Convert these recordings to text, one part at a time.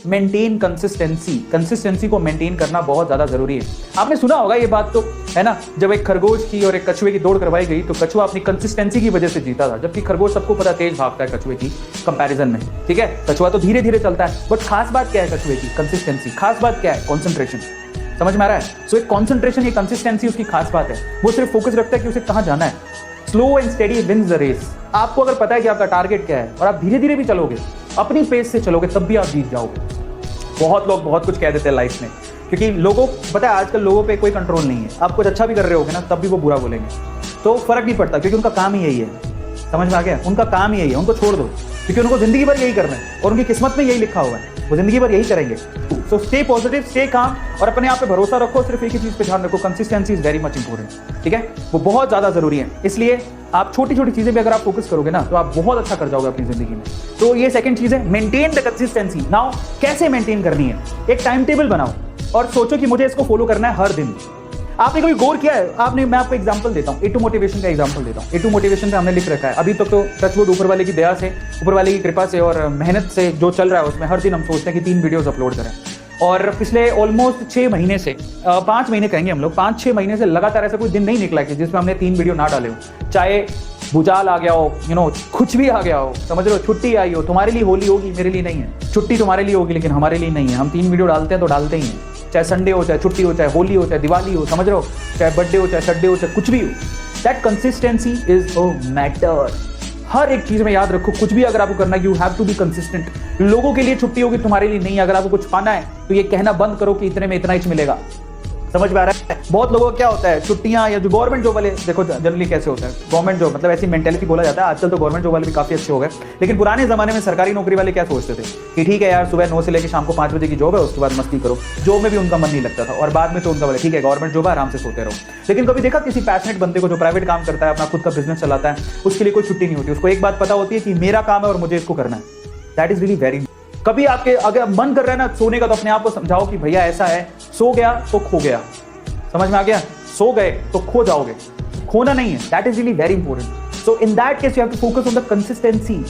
Maintain consistency. Consistency को maintain करना बहुत ज्यादा जरूरी है। आपने सुना होगा ये बात तो, है ना, जब एक खरगोश की और एक कछुए की दौड़ करवाई गई तो कछुआ अपनी कंसिस्टेंसी की वजह से जीता था, जबकि खरगोश सबको पता तेज भागता है कछुए की कंपैरिजन में। ठीक है, कछुआ तो धीरे धीरे चलता है, बट खास बात क्या है कछुए की? कंसिस्टेंसी। खास बात क्या है? कॉन्सेंट्रेशन। समझ में आ रहा है? सो एक कॉन्सेंट्रेशन, ये कंसिस्टेंसी उसकी खास बात है। वो सिर्फ फोकस रखता है कि उसे कहां जाना है। Slow and steady wins the race. आपको अगर पता है कि आपका टारगेट क्या है और आप धीरे धीरे भी चलोगे, अपनी पेस से चलोगे, तब भी आप जीत जाओगे। बहुत लोग बहुत कुछ कह देते हैं लाइफ में, क्योंकि लोगों पता है आजकल लोगों पे कोई कंट्रोल नहीं है। आप कुछ अच्छा भी कर रहे होगे ना, तब भी वो बुरा बोलेंगे, तो फर्क नहीं पड़ता, क्योंकि उनका काम ही यही है। समझ में आ गया? उनका काम ही यही है, उनको छोड़ दो, क्योंकि उनको जिंदगी भर यही करना है और उनकी किस्मत में यही लिखा हुआ है, वो जिंदगी भर यही करेंगे। So stay positive, stay calm और अपने आप पे भरोसा रखो। सिर्फ एक ही चीज पे ध्यान रखो, consistency is very much important. ठीक है, वो बहुत ज्यादा जरूरी है। इसलिए आप छोटी छोटी चीजें भी अगर आप फोकस करोगे ना, तो आप बहुत अच्छा कर जाओगे अपनी जिंदगी में। तो ये सेकंड चीज है, मेंटेन द कंसिस्टेंसी। नाउ कैसे मेंटेन करनी है? एक टाइम टेबल बनाओ और सोचो कि मुझे इसको फॉलो करना है हर दिन। आपने कभी गौर किया है? आपने, मैं आपको एग्जांपल देता हूँ, ए टू मोटिवेशन का एग्जांपल देता हूँ। ए टू मोटिवेशन पे हमने लिख रखा है अभी तक तो टचवुड ऊपर वाले की दया से, ऊपर वाले की कृपा से और मेहनत से जो चल रहा है उसमें हर दिन हम सोचते हैं कि 3 वीडियोस अपलोड करें। और पिछले ऑलमोस्ट 6 महीने से 5 महीने कहेंगे हम लोग, 5-6 महीने से लगातार ऐसा कोई दिन नहीं निकला कि जिसमें हमने 3 वीडियो ना डाले हो। चाहे भूचाल आ गया हो, कुछ भी आ गया हो, समझ रहे हो, छुट्टी आई हो, तुम्हारे लिए होली होगी, मेरे लिए नहीं है। छुट्टी तुम्हारे लिए होगी लेकिन हमारे लिए नहीं है। हम 3 वीडियो डालते हैं तो डालते ही हैं, चाहे संडे हो, चाहे छुट्टी हो, चाहे होली हो, चाहे दिवाली हो, समझ रहे हो, चाहे बर्थडे हो, चाहे सडे हो, चाहे कुछ भी हो। That consistency is a matter. हर एक चीज में याद रखो, कुछ भी अगर आपको करना है, you have to be consistent. लोगों के लिए छुट्टी होगी, तुम्हारे लिए नहीं। अगर आपको कुछ पाना है तो ये कहना बंद करो कि इतने में इतना ही मिलेगा। समझ में आ रहा है? बहुत लोगों का क्या होता है, छुट्टियां या जो गवर्नमेंट जॉब वाले, देखो जनरली कैसे होता है गवर्नमेंट जॉब, मतलब ऐसी मेंटेलिटी बोला जाता है। आजकल तो गवर्नमेंट जॉब वाले भी काफी अच्छे हो गए, लेकिन पुराने जमाने में सरकारी नौकरी वाले क्या सोचते थे कि ठीक है यार, सुबह 9 से लेकर शाम को 5 बजे की जॉब है, उसके बाद मस्ती करो। जॉब में भी उनका मन नहीं लगता था और बाद में तो उनका बोले ठीक है गवर्नमेंट जॉब है, आराम से सोते रहो। लेकिन कभी देखा किसी पैशनेट बंदे को जो प्राइवेट काम करता है, अपना खुद का बिजनेस चलाता है, उसके लिए कोई छुट्टी नहीं होती। उसको एक बात पता होती है कि मेरा काम है और मुझे इसको करना है। That is really very. कभी आपके अगर मन कर रहा है ना सोने का, तो अपने आप को समझाओ कि भैया ऐसा है, सो गया तो खो गया। समझ में आ गया? सो गए तो खो जाओगे, खोना नहीं है। That is really very important. So in that case you have to focus on the consistency.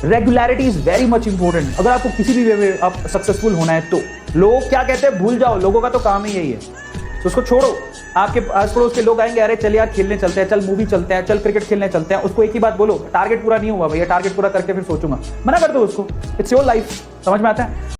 Regularity is very much important. अगर आपको किसी भी वे में आप सक्सेसफुल होना है तो लोग क्या कहते हैं भूल जाओ, लोगों का तो काम ही यही है, तो उसको छोड़ो। आपके आस पड़ोस के लोग आएंगे, अरे चल यार खेलने चलते हैं, चल मूवी चलते हैं, चल क्रिकेट खेलने चलते हैं, उसको एक ही बात बोलो, टारगेट पूरा नहीं हुआ भैया, टारगेट पूरा करके फिर सोचूंगा। मना कर दो उसको। It's your life. समझ में आता है?